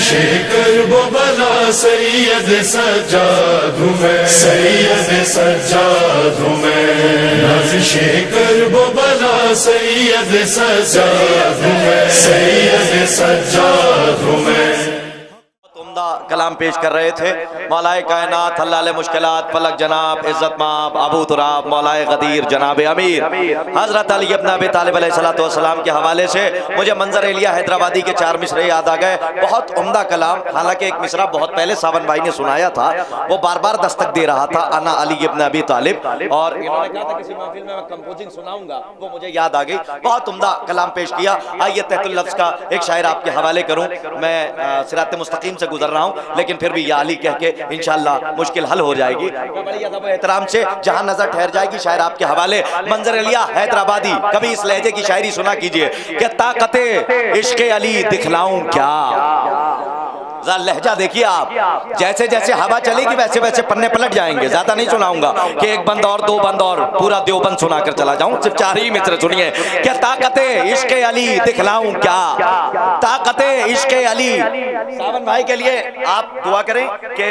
शेखर वो बला सैयद सज्जाद हूँ मैं, सैयद सज्जाद हूँ मैं। नाज़ शेखर वो बला सैयद सज्जाद हूँ मैं, सैयद सज्जाद हूँ मैं। कलाम पेश कर रहे थे मौलाए कायनात हल्लाल मुश्किलात फलक जनाब इज्जत माब अबू तुराब मौलाए गदीर जनाब अमीर हजरत अली इब्न अबी तालिब अलैहिस्सलातु वस्सलाम के हवाले से मुझे मंजर एलिया हैदराबादी के 4 मिसरे याद आ गए। बहुत उम्दा कलाम, हालांकि एक मिसरा बहुत पहले सावन भाई ने सुनाया था, वो बार बार दस्तक दे रहा था, अना अली इब्न अबी तालिब, और इन्होंने कहा था किसी महफिल में मैं कंपोजिंग सुनाऊंगा, वो मुझे याद आ गई। बहुत उम्दा कलाम पेश किया। आइए तहतुल लफ्ज़ का एक शायर आपके हवाले करूं। मैं सिरात मुस्तकीम से गुजर रहा हूं, लेकिन फिर भी या अली कह के इंशाअल्लाह मुश्किल हल हो जाएगी। मैं बड़ी अदब एहतराम से जहां नजर ठहर जाएगी शायर आपके हवाले मंजर एलिया हैदराबादी, कभी इस लहजे की शायरी सुना कीजिए कि ताकते इश्क़े अली दिखलाऊं क्या। लहजा देखिए आप, जैसे जैसे हवा चलेगी वैसे वैसे पन्ने पलट जाएंगे। ज्यादा नहीं सुनाऊंगा कि एक बंद और दो बंद और पूरा देवबंद सुनाकर चला जाऊं, सिर्फ 4 ही मित्र सुनिए। क्या ताकते इश्क़े अली दिखलाऊं क्या, ताकते इश्क़े अली। सावन भाई के लिए आप दुआ करें कि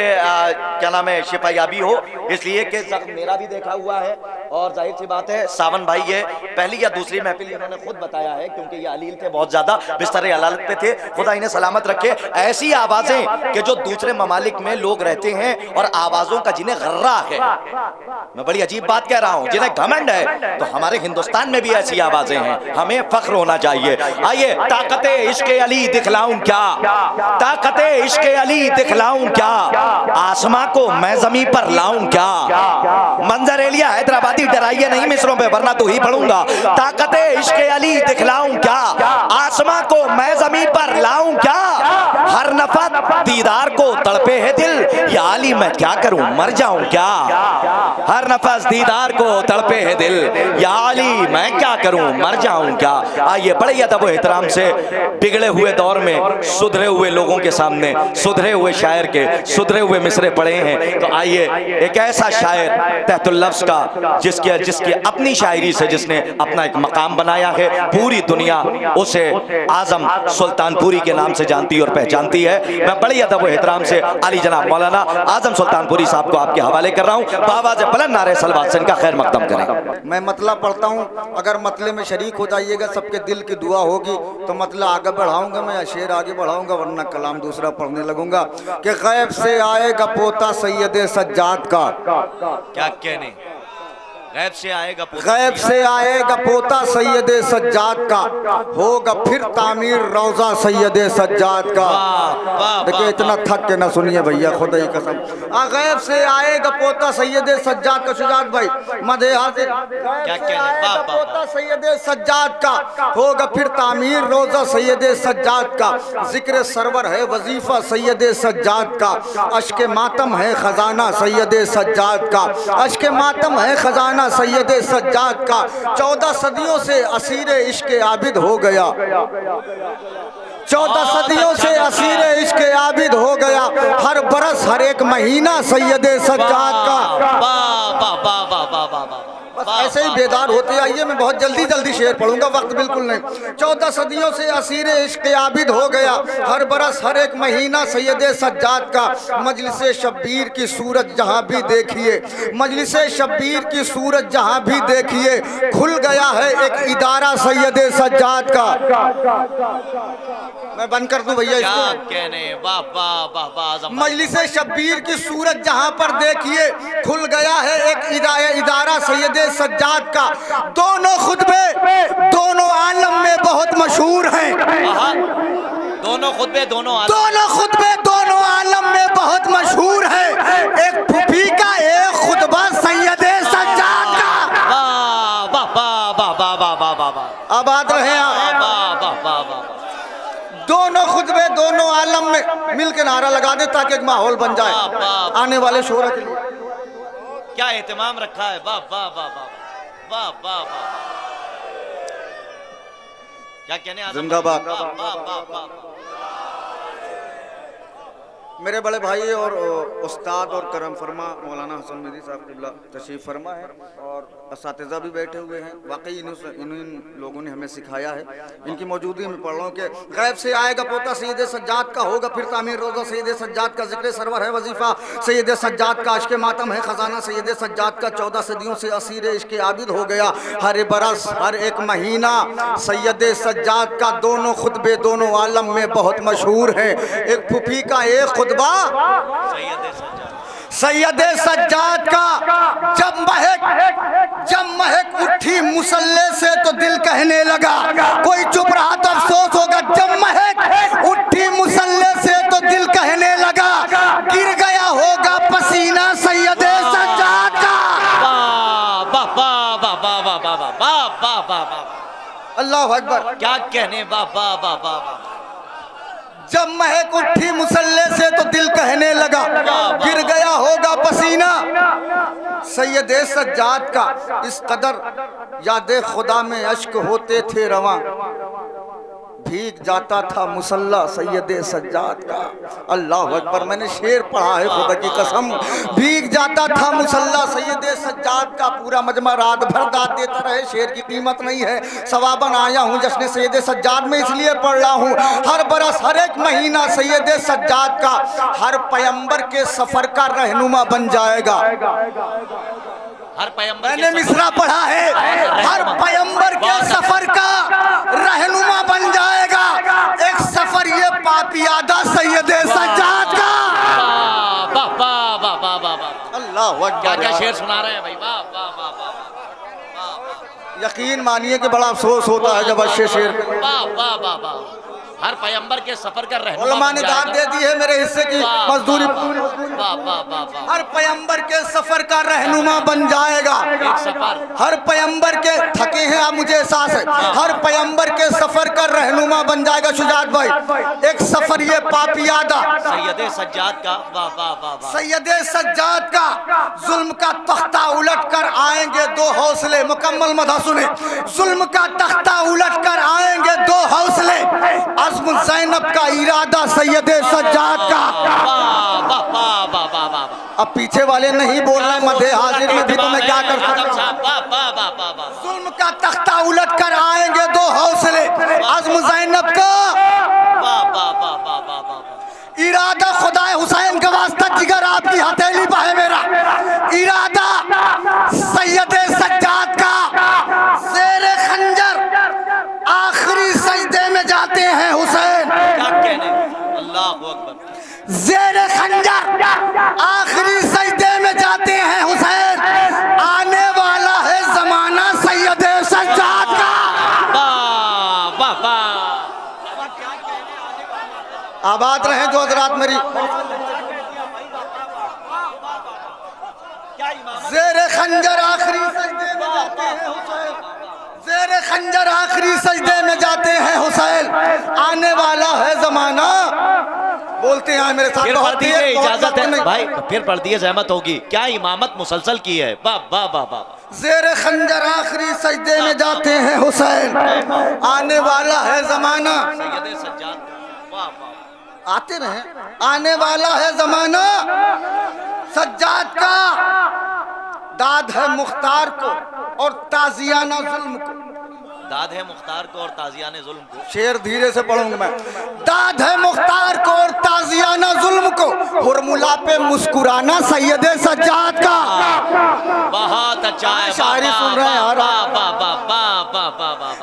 क्या नाम है शिफायाबी हो, इसलिए कि मेरा भी देखा हुआ है, और जाहिर सी बात है सावन भाई ये पहली या दूसरी महफिल इन्होंने खुद बताया है, क्योंकि ये अलील थे, बहुत ज्यादा बिस्तर अलालत पे थे, खुदा इन्हें सलामत रखे। ऐसी आवाजें कि जो दूसरे ममालिक में लोग रहते हैं और आवाजों का जिन्हें गर्रा है, मैं बड़ी अजीब बात कह रहा हूं, जिन्हें घमंड है, तो हमारे हिंदुस्तान में भी ऐसी आवाजें हैं, हमें फख्र होना चाहिए। आइए ताकते इश्क़े अली दिखलाऊं क्या, ताकते इश्क़े अली दिखलाऊं क्या, आसमां को मैं ज़मीं पर लाऊं क्या। मंजर एलिया हैदराबादी डराइए नहीं मिसरों पे, वरना तो ही पढ़ूंगा। ताकते इश्क़े अली दिखलाऊं क्या, आसमां को मैं ज़मीं पर लाऊं क्या। हर नफा दीदार को तड़पे है दिल, या अली मैं क्या करूं मर जाऊं क्या। हर नफस दीदार को तड़पे है दिल, या अली मैं क्या करूं मर जाऊं क्या। आइए बड़े अदब एहतराम से बिगड़े हुए दौर में सुधरे हुए लोगों के सामने सुधरे हुए शायर के सुधरे हुए मिसरे पड़े हैं, तो आइए एक ऐसा शायर तहतुल लफ्ज़ का जिसकी अपनी शायरी से जिसने अपना एक मकाम बनाया है, पूरी दुनिया उसे आजम सुल्तानपुरी के नाम से जानती और पहचानती है। मैं बड़ी अदब एहतराम से अली जनाब मौलाना आजम सुल्तानपुरी साहब को आपके हवाले कर रहा हूँ। बाबा से बुलंद नारे सलवात से इनका खैर मकदम करें। मैं मतला पढ़ता हूँ, अगर मतले में शरीक हो जाइएगा, सबके दिल की दुआ होगी तो मतला आगे बढ़ाऊंगा मैं, या शेर आगे बढ़ाऊंगा, वरना कलाम दूसरा पढ़ने लगूंगा। कि गैब से आएगा पोता सैयद सज्जाद का, क्या कहने, गैब से आएगा गैब से आएगा पोता सैयद सज्जाद का, होगा फिर तामीर रोजा सैयद सज्जाद का। देखिए इतना थक के ना सुनिए भैया, खुदा ही कसम। गैब से आएगा पोता सैयद सज्जाद का, शुजात भाई मदे हाजिर। गैब से आएगा पोता सैयद सज्जाद का, होगा फिर तामीर रोजा सैयद सज्जाद का। जिक्र सरवर है वजीफा सैयद सज्जाद का, अश्क मातम है खजाना सैयद सज्जाद का, अश्क मातम है खजाना सैयद सज्जाद का। 14 सदियों से असीर इश्क आबिद हो गया, 14 सदियों से असीर इश्क आबिद हो गया। हर बरस हर एक महीना सैयद सज्जाद का। बस ऐसे ही बेदार होते आइए, मैं बहुत जल्दी शेर पढ़ूंगा, वक्त बिल्कुल नहीं। 14 सदियों से असीर इश्क आबिद हो गया, हर बरस हर एक महीना सैयद सज्जाद का। मजलिस शब्बीर की सूरत जहाँ भी देखिए, मजलिस शब्बीर की सूरत जहाँ भी देखिए, खुल गया है एक इदारा सैयद सज्जाद का। मैं बंद कर दूं भैया इसको। मजलिस शब्बीर की सूरत जहाँ पर देखिए, खुल गया है एक इदारा सैयद सज्जाद का। दोनों खुतबे दोनों आलम में बहुत मशहूर हैं, दोनों खुतबे दोनों आलम में बहुत मशहूर है। एक फूफी का एक खुतबा सैयद सज्जाद का। आबाद रहे आप। दोनों खुतबे दोनों आलम में मिलकर नारा लगा दे ताकि एक माहौल बन जाए आने वाले शोरा के लिए। क्या एहतमाम रखा है, वाह वाह वाह वाह वाह वाह। क्या कहने, जिंदाबाद। मेरे बड़े भाई और उस्ताद और करम फरमा मौलाना हसन मेरी साहब किबला तशरीफ़ फरमा है और असातिज़ा भी बैठे हुए हैं। वाकई इन लोगों ने हमें सिखाया है। इनकी मौजूदगी में पढ़ रहा हूँ कि गैब से आएगा पोता सैयद सज्जाद का, होगा फिर तामीर रोज़ा सैयद सज्जाद का, जिक्र सरवर है वजीफ़ा सैयद सज्जाद का, इश्क़ मातम है ख़जाना सैयद सज्जाद का, 14 सदियों से असीर इश्क़ आबिद हो गया, हर बरस हर एक महीना सैयद सज्जाद का, दोनों खुतबे दोनों आलम में बहुत मशहूर है। एक फूफी का एक खुतबा सैयद सज्जाद का, जब महक उठी मुसल्ले से तो दिल कहने लगा, कोई चुप रहा तो अफसोस होगा, जब महक उठी मुसल्ले से तो दिल कहने लगा, गिर गया होगा पसीना सैयद सज्जाद का। अल्लाह अकबर, क्या कहने बाबा। जब महक उठी मुसल्ले से तो दिल कहने लगा, गिर गया होगा पसीना सैयद सज्जाद का, इस कदर याद खुदा में अश्क होते थे रवां, भीग जाता था मुसल्ला सैयद सज्जाद का। अल्लाह अकबर, मैंने शेर पढ़ा है खुदा की कसम, भीग जाता था मुसल्ला सैयद सज्जाद का, पूरा मजमा रात भर दाद देता रहे, शेर की कीमत नहीं है। सवाबन आया हूँ जश्न सैयद सज्जाद में इसलिए पढ़ रहा हूँ, हर बरस हर एक महीना सैयद सज्जाद का हर पैगंबर के सफर का रहनुमा बन जाएगा। हर पैगंबर मैंने मिसरा पढ़ा है, हर पैगंबर के सफर का रहनुमा बन जाएगा। एक सफर ये पापियादा सैयद सज्जाद का। अल्लाह क्या क्या शेर सुना रहे हैं भाई, यकीन मानिए कि बड़ा अफसोस होता है जब अच्छे शेर हर पैगंबर के सफर कर रहे उलमा ने दाद दे दी है मेरे हिस्से की मजदूरी, हर पैगंबर के सफर का रहनुमा बन जाएगा। हर पैगंबर के, थके हैं आप मुझे एहसास है, हर पैगंबर के सफर का रहनुमा बन जाएगा। शुजात भाई, एक सफर ये पापियादा सैयद सज्जाद का, सैयद सज्जाद का, जुल्म का तख्ता उलट कर आएंगे दो हौसले, मुकम्मल मदा सुने, जुल्म का तख्ता उलट कर आएंगे दो हौसले, अज़्म ज़ैनब का इरादा सैयद सज्जाद का। अब पीछे वाले नहीं बोल रहे, मध्य हाजिर में भी तो मैं क्या कर सकता हूं। जुल्म का तख्ता उलट कर आएंगे दो हौसले, अज़्म ज़ैनब का इरादा, खुदा हुसैन का वास्ता जिगर आपकी हथेली पर है मेरा इरादा, सैयद सज्जाद का ज़ेरे खंजर आखिरी सजदे में जाते हैं हुसैन। अल्लाह अकबर, ज़ेरे खंजर आखिरी सजदे में जाते हैं हुसैन, आने वाला है जमाना सैयद सज्जाद का। आबाद रहे जो हजरात मेरी, ज़ेरे खंजर आखिरी सजदे में जाते हैं हुसैन, ज़ेरे खंजर आखिरी सजदे में जाते हैं हुसैन, आने वाला है जमाना। बोलते हैं मेरे साथ, फिर पढ़ दीजिए, इजाजत है भाई, फिर पढ़ दिए, जहमत होगी, क्या इमामत मुसलसल की है। ज़ेरे खंजर आखिरी सजदे में जाते हैं हुसैन, आने वाला है जमाना, सैयद सज्जाद, आते रहे, आने वाला है जमाना सज्जाद का, दाद है मुख्तार को और ताजियाना जुल्म को, दाद है मुख्तार को और ताजियाने जुल्म को। शेर धीरे से पढ़ूंगा मैं, दाद है मुख्तार को और ताजियाना जुल्म को, फॉर्मूला पे मुस्कुराना सैयद सज्जाद का। बहुत अच्छा है, शायरी सुन रहे हैं यार,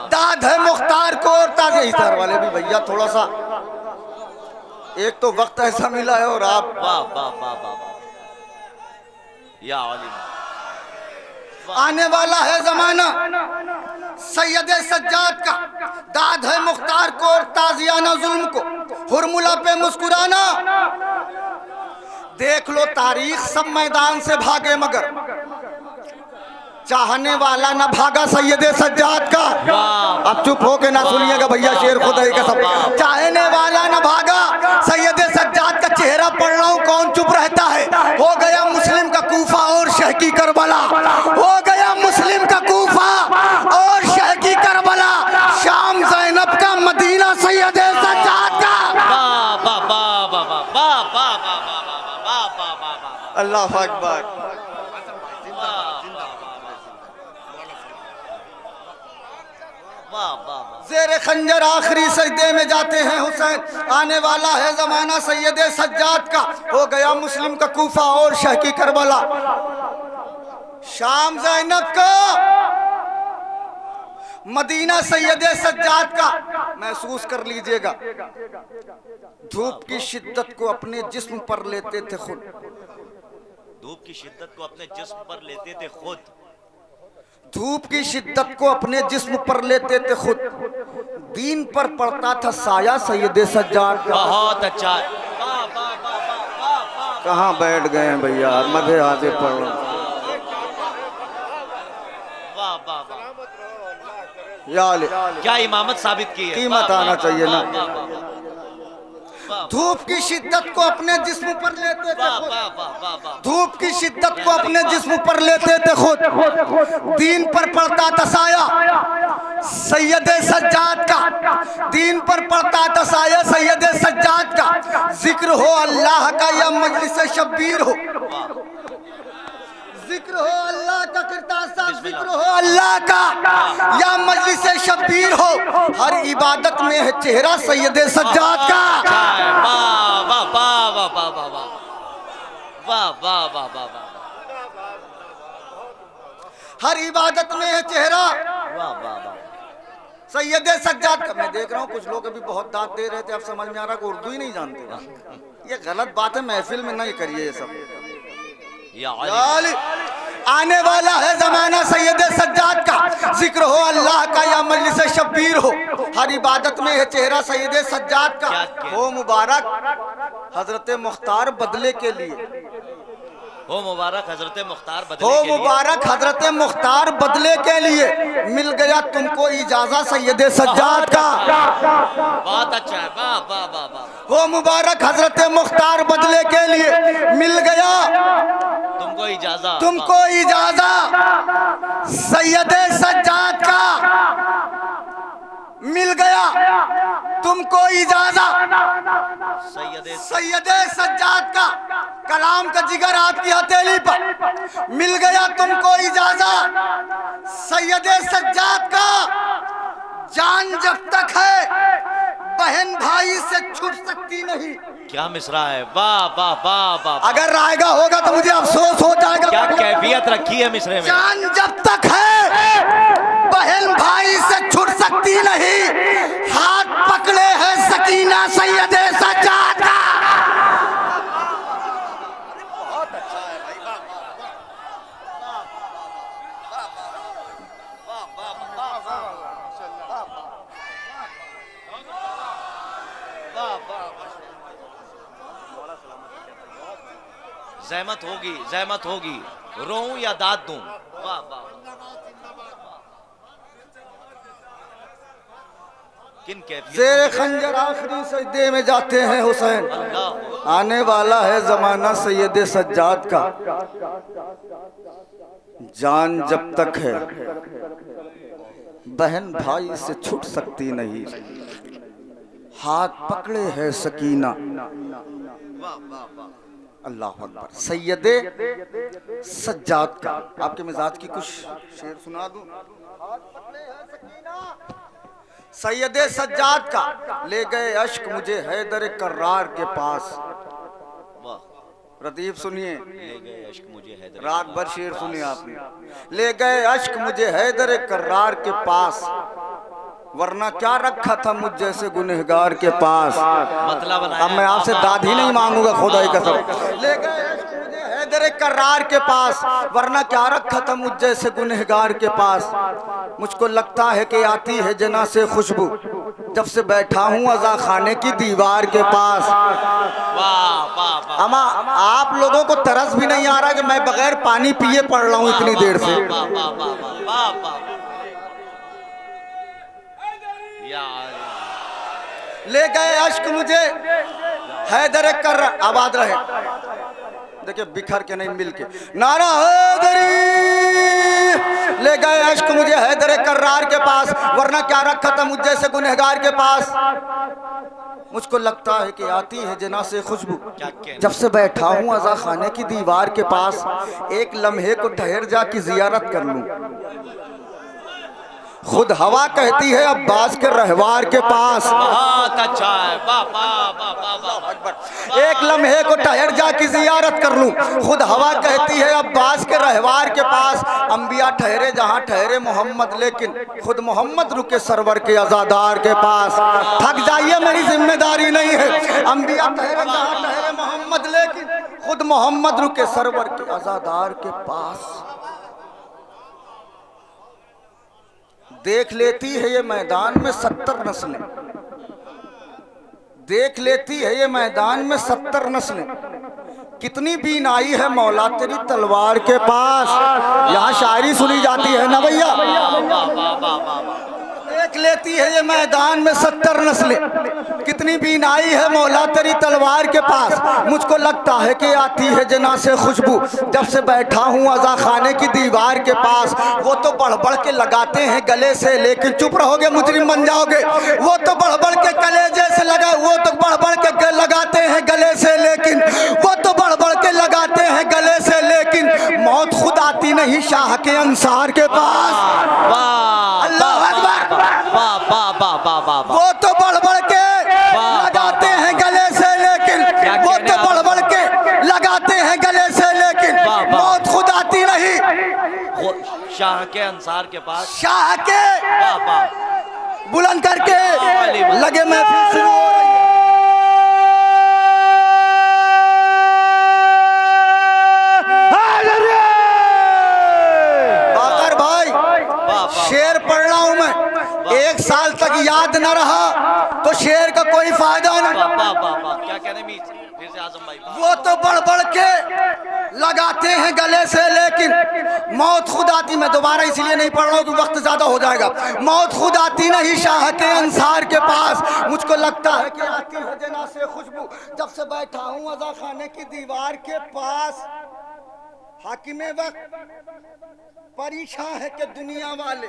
दाद है मुख्तार को और ताजिया, इधर वाले भी भैया थोड़ा सा, एक तो वक्त ऐसा मिला है और आप या अली, आने वाला है जमाना सैयद सज्जाद का, दाद है मुख्तार को और ताजियाना जुल्म को, फॉर्मूला पे मुस्कुराना। देख लो तारीख, सब मैदान से भागे मगर चाहने वाला ना भागा सैयद सज्जाद का। अब चुप हो के ना सुनिएगा भैया, शेर खुदा का सब, चाहने वाला ना भागा सैयद सज्जाद का, चेहरा पढ़ रहा हूँ कौन चुप रहता है। हो गया मुस्लिम का कूफा और शह की करबला, हो गया मुस्लिम का कूफा और शह की करबला, शाम ज़ैनब का मदीना सैयद सज्जाद का। अल्लाह अकबर। ज़ेरे खंजर आखिरी सजदे में जाते हैं हुसैन। आने वाला है जमाना सैयदे सज्जाद का, हो गया मुस्लिम का कूफा और शह की करबला। शाम ज़ैनब का, मदीना सैयदे सज्जाद का। महसूस कर लीजिएगा, धूप की शिद्दत को अपने जिस्म पर लेते थे खुद। धूप की शिद्दत को अपने जिस्म पर लेते थे खुद। धूप की शिद्दत को अपने जिस्म पर लेते थे खुद। दीन पर पड़ता था साया सैयदे सज्जाद का। बहुत अच्छा। कहाँ बैठ गए हैं भैया, मधे हाथे पढ़। क्या इमामत साबित की है, कीमत आना चाहिए ना। धूप की शिद्दत को अपने जिस्म पर लेते थे खुद। धूप की शिद्दत को अपने जिस्म पर लेते थे खुद। दीन पर पड़ता था साया सैयदे सज्जाद का। दीन पर पड़ता था साया सैयदे सज्जाद का। जिक्र हो अल्लाह का या मजलिस शब्बीर हो, जिक्र हो अल्लाह का करता साहब, जिक्र हो अल्लाह का या मजलिस शब्बीर हो, हर इबादत में है चेहरा सैयदे सज्जाद का। हर इबादत में है चेहरा सैयदे सज्जाद का। मैं देख रहा हूँ कुछ लोग अभी बहुत दांत दे रहे थे, अब समझ में आ रहा कि उर्दू ही नहीं जानते। ये गलत बात है, महफिल में नहीं करिए ये सब। आने वाला है जमाना सैयदे सज्जाद का। जिक्र हो अल्लाह का या मजलिस शब्बीर हो, हर इबादत में है चेहरा सैयदे सज्जाद का। हो मुबारक हजरत मुख्तार बदले के लिए, हो मुबारक हजरत मुख्तार बदले हो के लिए। मुबारक हजरत मुख्तार बदले के लिए। मिल गया तुमको इजाज़त सैयदे सज्जाद का। बहुत अच्छा है, वाह वाह वाह वाह। हो मुबारक हजरत मुख्तार बदले के लिए। मिल गया तुमको इजाज़त, तुमको इजाज़त सैयदे सज्जाद का। मिल गया तुमको इजाज़त सैयदे सज्जाद का। कलाम का जिगर आपकी हथेली पर। मिल गया तुमको इजाज़त सैयदे सज्जाद का। जान जब तक है बहन भाई से छूट सकती नहीं। क्या मिसरा है, वाह वाह वाह वाह। अगर रायगा होगा तो मुझे अफसोस हो जाएगा। क्या कैफियत रखी है मिसरे में। जान जब तक है बहन भाई से छूट सकती नहीं। हाथ पकड़े है सकीना सैयदे सज्जाद का। बहुत अच्छा है भाई, ज़हमत होगी, ज़हमत होगी। रोऊं या दाद दूं, वाह वाह। किन ज़ेरे खंजर आखिरी सजदे में जाते हैं हुसैन। आने वाला है जमाना सैयदे सज्जाद का। जान जब तक है बहन भाई से छूट सकती नहीं। हाथ पकड़े है सकीना। अल्लाह अकबर। सैयदे सज्जाद का। आपके मिजाज की कुछ शेर सुना दूं। सैयदे सज्जाद का। ले गए अश्क मुझे हैदर कर्रार के पास। रतीब सुनिए, ले गए अश्क मुझे हैदर। रात भर शेर सुनिए आपने। ले गए अश्क मुझे हैदर कर्रार के पास, वरना क्या रखा था मुझ जैसे गुनहगार के पास। मतलब अब मैं आपसे दाद ही नहीं मांगूंगा खुदा की कसम। ले गए अश्क मुझे हैदर कर्रार के पास, वरना क्या रखा था मुझ जैसे गुनहगार के पास। मुझको लगता है कि आती है जना से खुशबू जब से बैठा हूँ अज़ा खाने की दीवार के पास। अमा आप लोगों को तरस भी नहीं आ रहा कि मैं बगैर पानी पिए पढ़ रहा हूँ इतनी देर से। ले गए अश्क मुझे हैदर कर। आबाद रहे, देखिए बिखर के नहीं मिल के। नारा हैदरी। ले गए अश्क मुझे हैदर कर्रार के पास, वरना क्या रखा था मुझ जैसे गुनहगार के पास। मुझको लगता है कि आती है जना से खुशबू। क्या कहने? जब से बैठा हूँ अज़ा खाने की दीवार के पास, एक लम्हे को ठहर जा की जियारत कर लूं। खुद हवा कहती है अब्बास के रहवार के पास। बहुत अच्छा है, वाह वाह वाह वाह वाह। एक लम्हे को ठहर जा की जियारत कर लूं। खुद हवा कहती है अब्बास के रहवार के पास। अंबिया ठहरे जहां ठहरे मोहम्मद, लेकिन खुद मोहम्मद रुके सरवर के अज़ादार के पास। थक जाइए मेरी जिम्मेदारी नहीं है। अंबिया ठहरे जहां ठहरे मोहम्मद, लेकिन खुद मोहम्मद रुके सरवर के अज़ादार के पास। देख लेती है ये मैदान में 70 नस्लें, देख लेती है ये मैदान में 70 नस्लें। कितनी बीनाई है मौला तेरी तलवार के पास। यहाँ शायरी सुनी जाती है ना भैया। देख लेती है ये मैदान में 70 नस्लें। कितनी बीनाई है मौला तेरी तलवार के पास। मुझको लगता है कि आती है जना से खुशबू। जब से बैठा हूँ अज़ा खाने की दीवार के पास। वो तो बढ़ बढ़ के लगाते हैं गले से, लेकिन चुप रहोगे मुजरिम बन जाओगे। वो तो बढ़ बढ़ के कलेजे से लगा, वो तो बढ़ बढ़ के लगाते हैं गले से, लेकिन वो तो बढ़ बढ़ के लगाते हैं गले से, लेकिन मौत खुद आती नहीं शाह के अंसार के पास। अल्लाह अकबर। वो तो बढ़ बढ़ के लगाते हैं गले से, लेकिन वो तो बढ़ बढ़ के लगाते हैं गले से, लेकिन मौत खुद आती नहीं शाह के अंसार के पास। शाह के बुलंद करके लगे महफिल शुरू हो रही है। बाकर भाई शेर पढ़ रहा हूं मैं, 1 साल तक याद न रहा तो शेर का कोई फायदा नहीं। क्या कहने मीर फिर से आजम भाई। वो तो बढ़ बढ़ के लगाते हैं गले से, लेकिन मौत खुद आती। मैं दोबारा इसलिए नहीं पढ़ रहा हूँ कि वक्त ज्यादा हो जाएगा। मौत खुद आती नहीं शाह के अंसार के पास। मुझको लगता है कि आती है जना से खुशबू। जब से बैठा हूँ अज़ा खाने की दीवार के पास। हाकिमे वक्त परेशान है कि दुनिया वाले।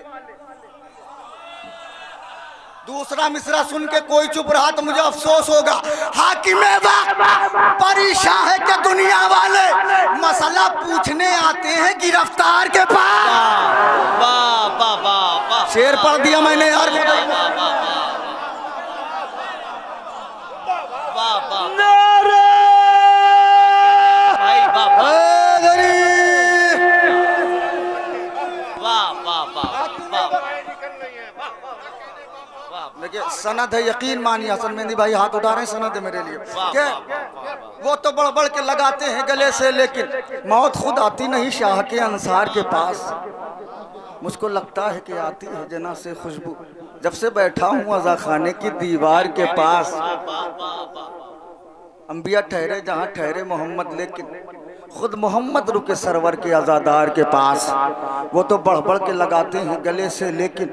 दूसरा मिसरा सुन के कोई चुप रहा तो मुझे अफसोस होगा। हाकिमे वक्त परेशान है कि दुनिया वाले मसला पूछने आते हैं गिरफ्तार के पास। शेर पढ़ दिया मैंने यार। देखिए सनद है, यकीन मानिए। हसन मेहंदी भाई हाथ उठा रहे हैं, सनद है मेरे लिए। क्या वो तो बढ़ बढ़ के लगाते हैं गले से, लेकिन मौत खुद आती नहीं शाह के अंसार के पास। मुझको लगता है कि आती है जना से खुशबू। जब से बैठा हूँ अज़ा खाने की दीवार के पास। अंबिया ठहरे जहाँ ठहरे मोहम्मद, लेकिन खुद मोहम्मद रुके सरवर के अज़ादार के पास। वो तो बढ़ बढ़ के लगाते हैं गले से, लेकिन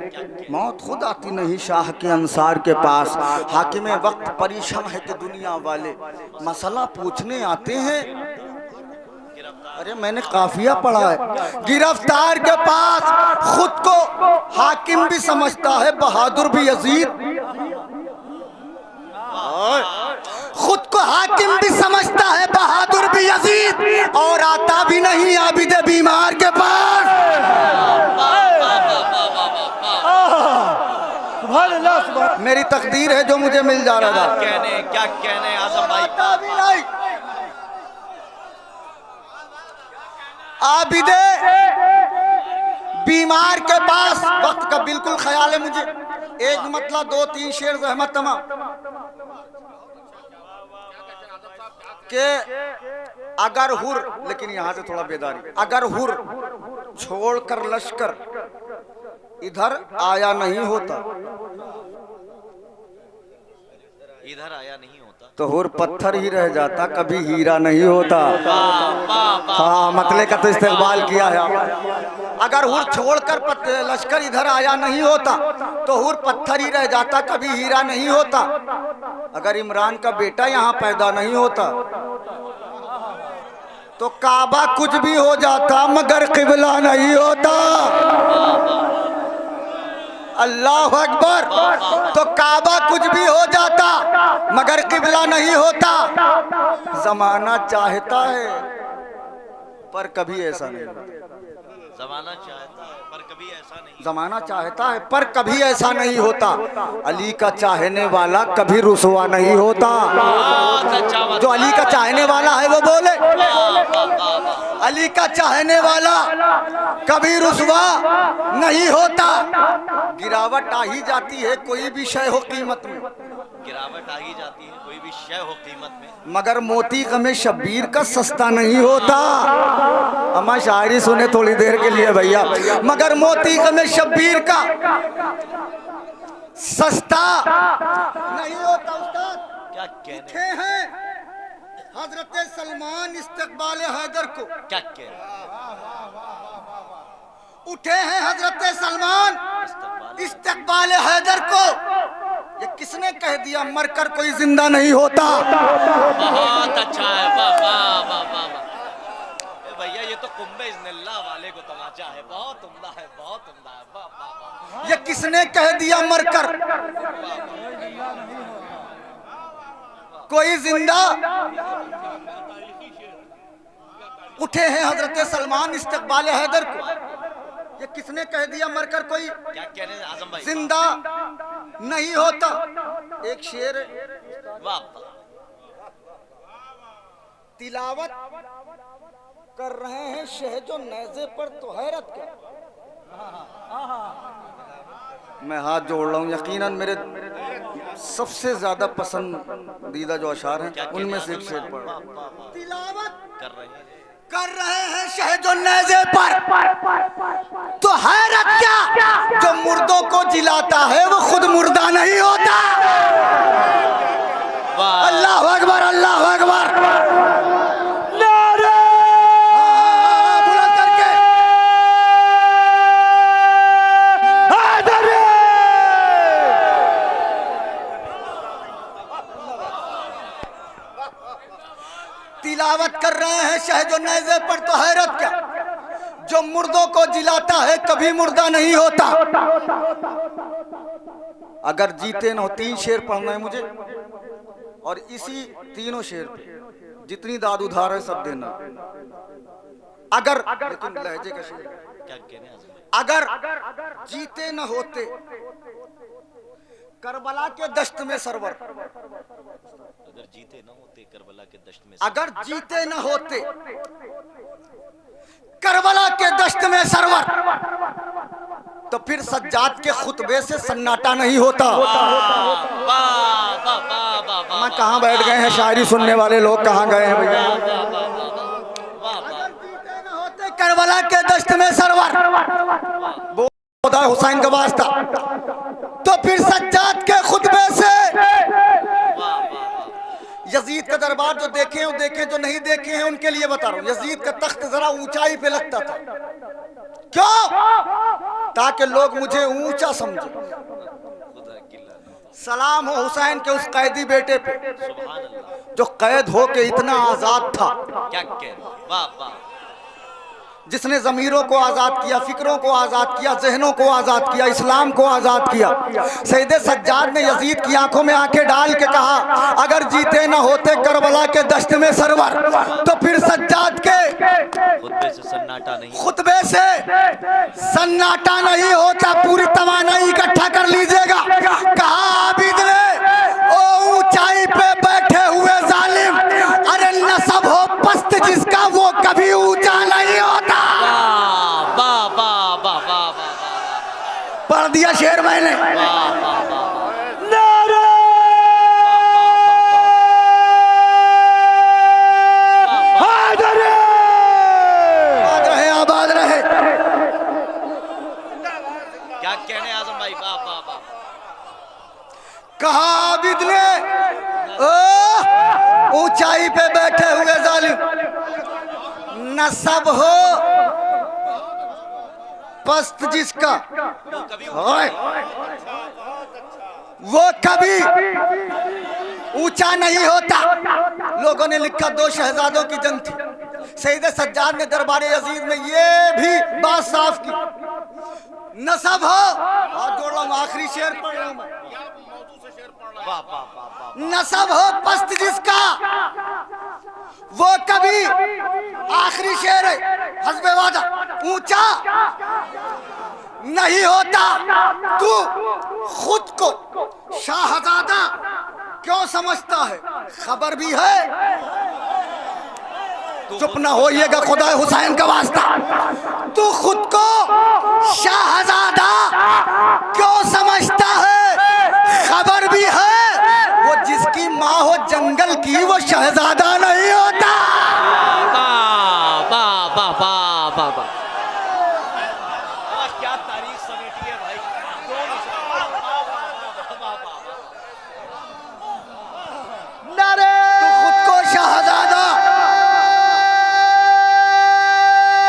मौत खुद आती नहीं शाह के अंसार के पास। हाकिमे वक्त परेशान है कि दुनिया वाले मसला पूछने आते हैं। अरे मैंने काफिया पढ़ा है। गिरफ्तार के पास। खुद को हाकिम भी समझता है, बहादुर भी यजीद। खुद को हाकिम भी समझता है, बहादुर भी यजीद, और आता भी नहीं आबिद बीमार के पास। मेरी तकदीर है जो मुझे मिल जा रहा था। क्या कहने आजम भाई। आता भी नहीं आबिदे बीमार के पास। वक्त का बिल्कुल ख्याल है मुझे। एक मतलब 2-3 शेर रहमत तमाम के अगर हुर, लेकिन यहां से थोड़ा बेदारी। अगर हुर छोड़कर लश्कर इधर आया नहीं होता, इधर आया नहीं होता तो हुर पत्थर ही रह जाता, कभी हीरा नहीं होता। हाँ मतले का तो इस्तेमाल किया है। अगर हुर छोड़कर लश्कर इधर आया नहीं होता तो हुर पत्थर ही रह जाता, कभी हीरा नहीं होता। अगर इमरान का बेटा यहाँ पैदा नहीं होता तो काबा कुछ भी हो जाता, मगर किबला नहीं होता। अल्लाह अकबर। तो काबा कुछ भी हो जाता मगर किबला नहीं होता। जमाना चाहता है पर कभी ऐसा नहीं होता। जमाना चाहता है पर कभी ऐसा नहीं। जमाना चाहता है पर कभी ऐसा नहीं होता। अली का चाहने वाला कभी रुसवा नहीं होता। जो अली का चाहने वाला है वो बोले। अली का चाहने वाला कभी रुसवा नहीं होता। गिरावट आ ही जाती है कोई भी शय हो कीमत में। गिरावट आ ही जाती है कोई भी शय हो कीमत में, मगर मोती गमे शब्बीर का सस्ता नहीं होता। अम्मा शायरी सुने थोड़ी देर के लिए भैया। मगर मोती गमे शब्बीर का सस्ता नहीं होता। उस्ताद क्या कहने उठे हैं हजरत सलमान इस्तकबाल हैदर को। क्या कह रहे उठे हैं हजरत सलमान इस्तकबाल हैदर को। ये किसने कह दिया मरकर कोई जिंदा नहीं होता। बहुत अच्छा है, वाह वाह वाह वाह वाह भैया, ये तो कुंभे इज़्निल्लाह वाले को तमाचा है। बहुत उम्दा है, बहुत उम्दा है, वाह वाह वाह। ये किसने कह दिया मरकर कोई जिंदा। उठे हैं हजरत सलमान इस्तकबाल हैदर को। ये किसने कह दिया मरकर कोई क्या कहने आजम भाई जिंदा नहीं होता। एक शेर वाह तिलावत कर रहे हैं शहजो नेज़े पर तो हैरत क्या। मैं हाथ जोड़ रहा हूँ। यकीनन मेरे सबसे ज्यादा पसंदीदा जो अशार हैं उनमें से एक शेर पढ़ रहा हूं। तिलावत कर रहे हैं शहजो नेज़े पर तो हैरत क्या। जो मुर्दों को जिलाता है वो खुद मुर्दा नहीं होता। अल्लाह अकबर, अल्लाह अकबर। बुलंद करके तिलावत कर रहे हैं शहजो नेज़े पर तो हैरत क्या। जो मुर्दों को जिलाता है कभी मुर्दा नहीं होता। अगर जीते न हो, 3 शेर पढ़ना है मुझे और इसी तीनों शेर पे जितनी दाद उधार है सब देना। अगर लेकिन लहजे का शेर क्या कहने आजम भाई। अगर जीते न होते करबला के दश्त में सरवर। अगर जीते न होते करबला के दश्त में, अगर जीते न होते करबला के दश्त में सरवर तो फिर सज्जाद के खुतबे से सन्नाटा नहीं होता। मैं कहाँ बैठ गए हैं शायरी सुनने वाले लोग, कहाँ गए हैं भैया। अगर जीते न होते करबला के दश्त में सरवर खुदा हुसैन का वास्ता तो फिर सज्जाद के खुतबे से। यजीद का दरबार जो देखे हो देखे, जो नहीं देखे हैं उनके लिए बता रहा हूँ। यजीद का तख्त जरा ऊंचाई पे लगता था। क्यों? ताकि लोग मुझे ऊंचा समझे। सलाम हो हुसैन के उस कैदी बेटे पे जो कैद हो के इतना आजाद था। क्या कह वाह वाह। जिसने ज़मीरों को आज़ाद किया, फिक्रों को आज़ाद किया, जहनों को आज़ाद किया, इस्लाम को आज़ाद किया। सैयद सज्जाद ने यजीद की आंखों में आंखें डाल के कहा अगर जीते न होते करबला के दश्त में सरवर तो फिर सज्जाद के खुतबे से सन्नाटा नहीं, खुतबे से सन्नाटा नहीं होता। पूरी तवानाई इकट्ठा कर लीजिएगा। कहा आबिद ने ओ ऊंचाई पे बैठे हुए जालिम, अरे नसब हो पस्त जिसका वो कभी ऊंचा नहीं होता। पढ़ दिया शेर मैंने। आबाद रहे, आबाद रहे। क्या कहने आजम भाई, वाह वाह वाह। कहा आबिद ने ओ ऊंचाई पे बैठे हुए जालिम, नसब हो पस्त जिसका वो कभी ऊंचा नहीं होता। लोगों ने लिखा 2 शहजादों की जंग थी। सैयद सज्जाद ने दरबार अजीज में ये भी बात साफ की, नसब हो, हाथ जोड़ रहा हूं, आखिरी शेर पढ़ रहा हूं मैं, नसब हो पस्त जिसका वो कभी, आखिरी शेर है हस्बे वादा, ऊंचा नहीं होता। तू खुद को शाहजादा क्यों समझता है, खबर भी है। चुप ना होइएगा खुदा हुसैन का वास्ता। तू खुद को शाहजादा क्यों समझता है, खबर भी है। वो जिसकी माँ हो जंगल की वो शहजादा नहीं होता। क्या तारीख समेटी है भाई। तू खुद को शाहजादा,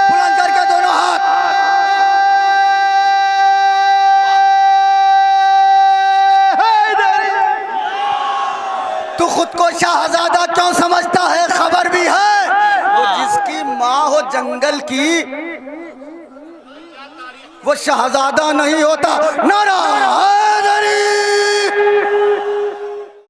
बुलंद करके दोनों हाथ, तू खुद को शाहजादा क्यों समझता है, खबर भी है। वो जिसकी माँ हो जंगल की वो शहजादा नहीं होता। नारा